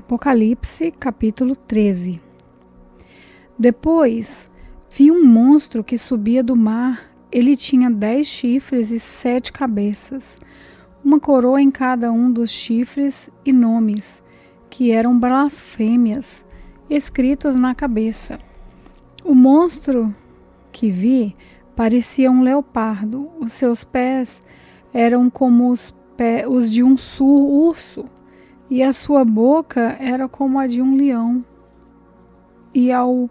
Apocalipse, capítulo 13. Depois vi um monstro que subia do mar. Ele tinha 10 chifres e 7 cabeças, uma coroa em cada um dos chifres e nomes, que eram blasfêmias, escritos na cabeça. O monstro que vi parecia um leopardo. Os seus pés eram como os de um urso, e a sua boca era como a de um leão. E ao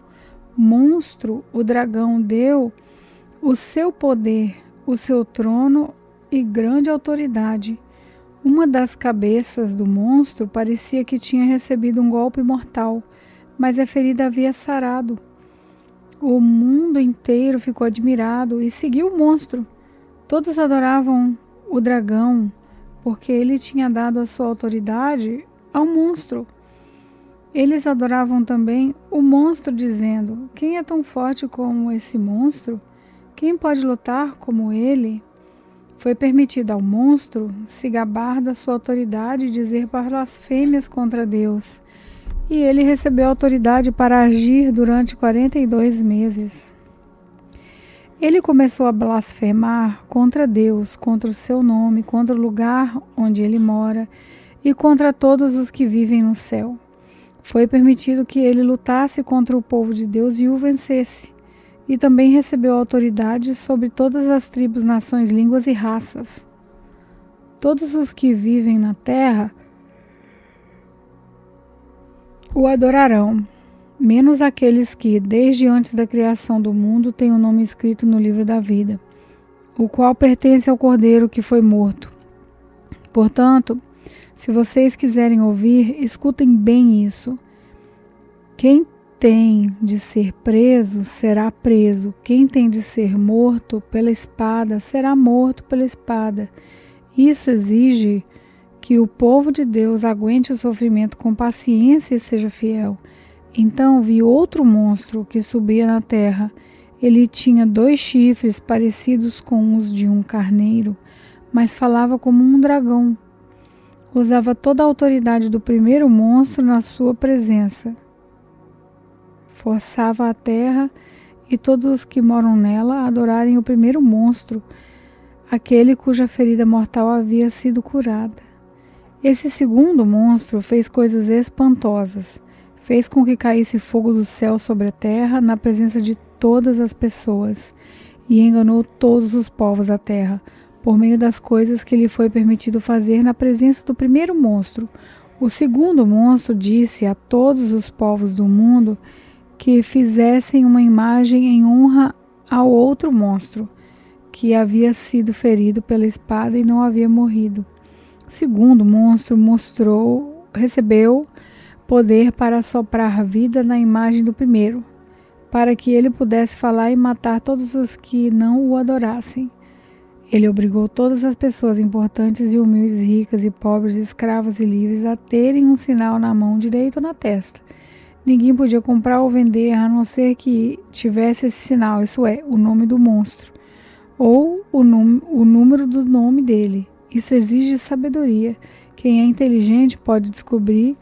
monstro, o dragão, deu o seu poder, o seu trono e grande autoridade. Uma das cabeças do monstro parecia que tinha recebido um golpe mortal, mas a ferida havia sarado. O mundo inteiro ficou admirado e seguiu o monstro. Todos adoravam o dragão, porque ele tinha dado a sua autoridade ao monstro. Eles adoravam também o monstro, dizendo: quem é tão forte como esse monstro? Quem pode lutar como ele? Foi permitido ao monstro se gabar da sua autoridade e dizer blasfêmias contra Deus. E ele recebeu autoridade para agir durante 42 meses. Ele começou a blasfemar contra Deus, contra o seu nome, contra o lugar onde ele mora e contra todos os que vivem no céu. Foi permitido que ele lutasse contra o povo de Deus e o vencesse. E também recebeu autoridade sobre todas as tribos, nações, línguas e raças. Todos os que vivem na terra o adorarão, menos aqueles que, desde antes da criação do mundo, têm o nome escrito no livro da vida, o qual pertence ao Cordeiro que foi morto. Portanto, se vocês quiserem ouvir, escutem bem isso. Quem tem de ser preso, será preso. Quem tem de ser morto pela espada, será morto pela espada. Isso exige que o povo de Deus aguente o sofrimento com paciência e seja fiel. Então vi outro monstro que subia na terra. Ele tinha 2 chifres parecidos com os de um carneiro, mas falava como um dragão. Usava toda a autoridade do primeiro monstro na sua presença. Forçava a terra e todos os que moram nela a adorarem o primeiro monstro, aquele cuja ferida mortal havia sido curada. Esse segundo monstro fez coisas espantosas. Fez com que caísse fogo do céu sobre a terra na presença de todas as pessoas e enganou todos os povos da terra por meio das coisas que lhe foi permitido fazer na presença do primeiro monstro. O segundo monstro disse a todos os povos do mundo que fizessem uma imagem em honra ao outro monstro, que havia sido ferido pela espada e não havia morrido. O segundo monstro recebeu poder para soprar vida na imagem do primeiro, para que ele pudesse falar e matar todos os que não o adorassem. Ele obrigou todas as pessoas importantes e humildes, ricas e pobres, escravas e livres a terem um sinal na mão direita ou na testa. Ninguém podia comprar ou vender a não ser que tivesse esse sinal, isso é, o nome do monstro, ou o número do nome dele. Isso exige sabedoria. Quem é inteligente pode descobrir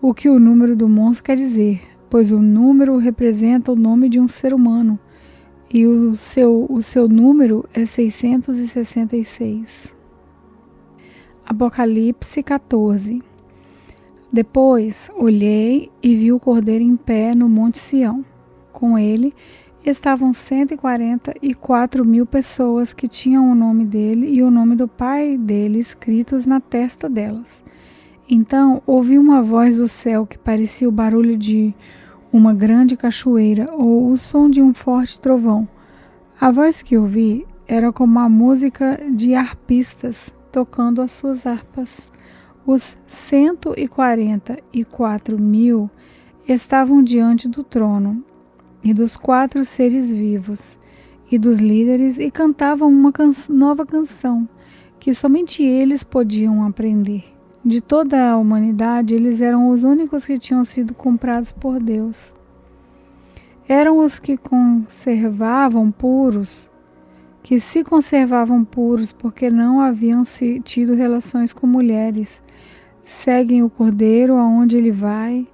o que o número do monstro quer dizer, pois o número representa o nome de um ser humano, e o seu número é 666. Apocalipse 14. Depois olhei e vi o Cordeiro em pé no Monte Sião. Com ele estavam 144.000 pessoas que tinham o nome dele e o nome do Pai dele escritos na testa delas. Então ouvi uma voz do céu que parecia o barulho de uma grande cachoeira ou o som de um forte trovão. A voz que ouvi era como a música de harpistas tocando as suas harpas. Os 144.000 estavam diante do trono e dos 4 seres vivos e dos líderes e cantavam uma nova canção que somente eles podiam aprender. De toda a humanidade, eles eram os únicos que tinham sido comprados por Deus. Eram os que se conservavam puros porque não haviam tido relações com mulheres, seguem o Cordeiro aonde ele vai.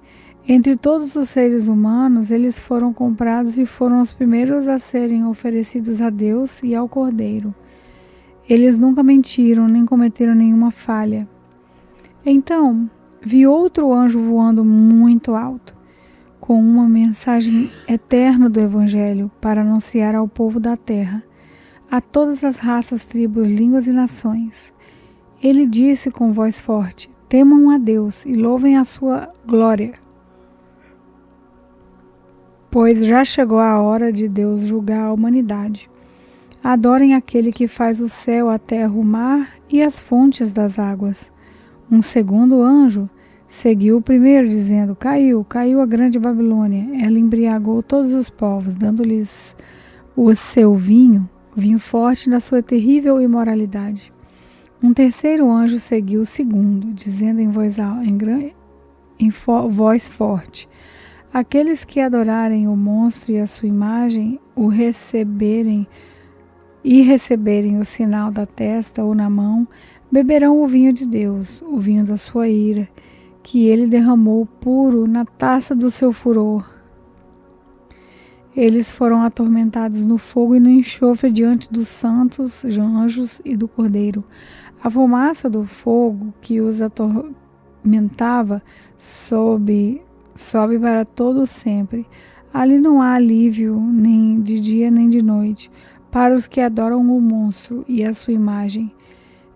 Entre todos os seres humanos, eles foram comprados e foram os primeiros a serem oferecidos a Deus e ao Cordeiro. Eles nunca mentiram nem cometeram nenhuma falha. Então, vi outro anjo voando muito alto, com uma mensagem eterna do Evangelho para anunciar ao povo da terra, a todas as raças, tribos, línguas e nações. Ele disse com voz forte: temam a Deus e louvem a sua glória, pois já chegou a hora de Deus julgar a humanidade. Adorem aquele que faz o céu, a terra, o mar e as fontes das águas. Um segundo anjo seguiu o primeiro, dizendo: caiu a grande Babilônia. Ela embriagou todos os povos, dando-lhes o seu vinho forte da sua terrível imoralidade. Um terceiro anjo seguiu o segundo, dizendo em voz forte: aqueles que adorarem o monstro e a sua imagem, receberem o sinal da testa ou na mão, beberão o vinho de Deus, o vinho da sua ira, que ele derramou puro na taça do seu furor. Eles foram atormentados no fogo e no enxofre diante dos santos anjos e do Cordeiro. A fumaça do fogo que os atormentava sobe para todo sempre. Ali não há alívio, nem de dia nem de noite, para os que adoram o monstro e a sua imagem,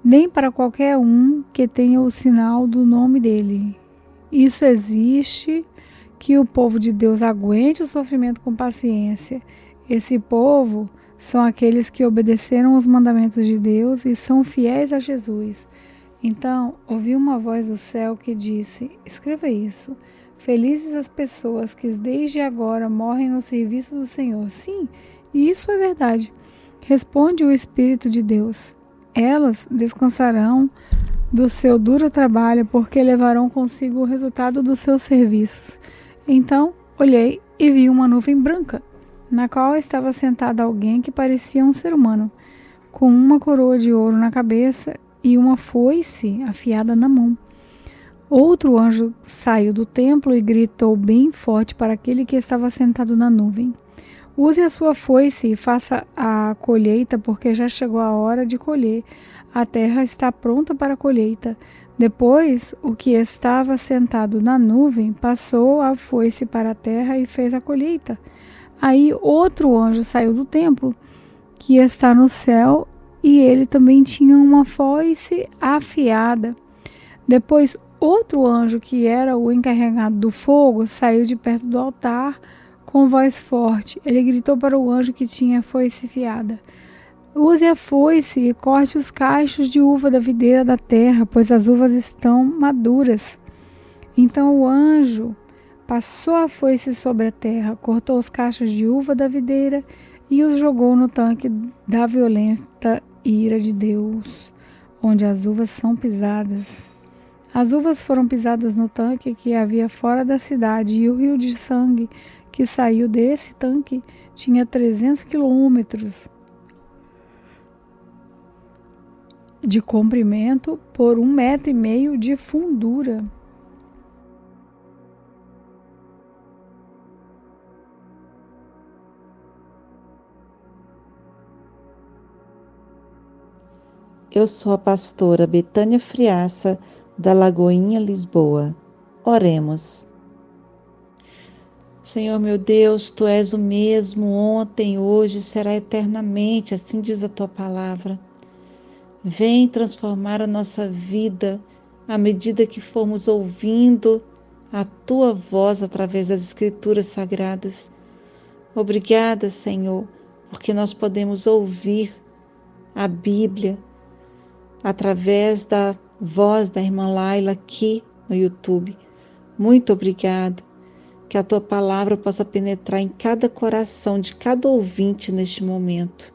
nem para qualquer um que tenha o sinal do nome dele. Isso exige que o povo de Deus aguente o sofrimento com paciência. Esse povo são aqueles que obedeceram os mandamentos de Deus e são fiéis a Jesus. Então, ouvi uma voz do céu que disse: escreva isso. Felizes as pessoas que desde agora morrem no serviço do Senhor. Sim, isso é verdade. Responde o Espírito de Deus. Elas descansarão do seu duro trabalho, porque levarão consigo o resultado dos seus serviços. Então olhei e vi uma nuvem branca, na qual estava sentado alguém que parecia um ser humano, com uma coroa de ouro na cabeça e uma foice afiada na mão. Outro anjo saiu do templo e gritou bem forte para aquele que estava sentado na nuvem: use a sua foice e faça a colheita, porque já chegou a hora de colher. A terra está pronta para a colheita. Depois, o que estava sentado na nuvem passou a foice para a terra e fez a colheita. Aí outro anjo saiu do templo, que está no céu, e ele também tinha uma foice afiada. Depois, outro anjo, que era o encarregado do fogo, saiu de perto do altar com voz forte. Ele gritou para o anjo que tinha a foice afiada: use a foice e corte os cachos de uva da videira da terra, pois as uvas estão maduras. Então o anjo passou a foice sobre a terra, cortou os cachos de uva da videira e os jogou no tanque da violenta ira de Deus, onde as uvas são pisadas. As uvas foram pisadas no tanque que havia fora da cidade, e o rio de sangue que saiu desse tanque tinha 300 quilômetros de comprimento por 1,5 metro de fundura. Eu sou a pastora Betânia Friaça, da Lagoinha, Lisboa. Oremos. Senhor meu Deus, Tu és o mesmo ontem, hoje, será eternamente, assim diz a Tua palavra. Vem transformar a nossa vida à medida que formos ouvindo a Tua voz através das Escrituras Sagradas. Obrigada, Senhor, porque nós podemos ouvir a Bíblia através da voz da irmã Laila aqui no YouTube. Muito obrigada. Que a Tua palavra possa penetrar em cada coração de cada ouvinte neste momento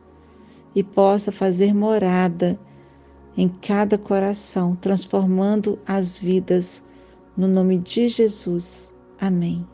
e possa fazer morada em cada coração, transformando as vidas. No nome de Jesus. Amém.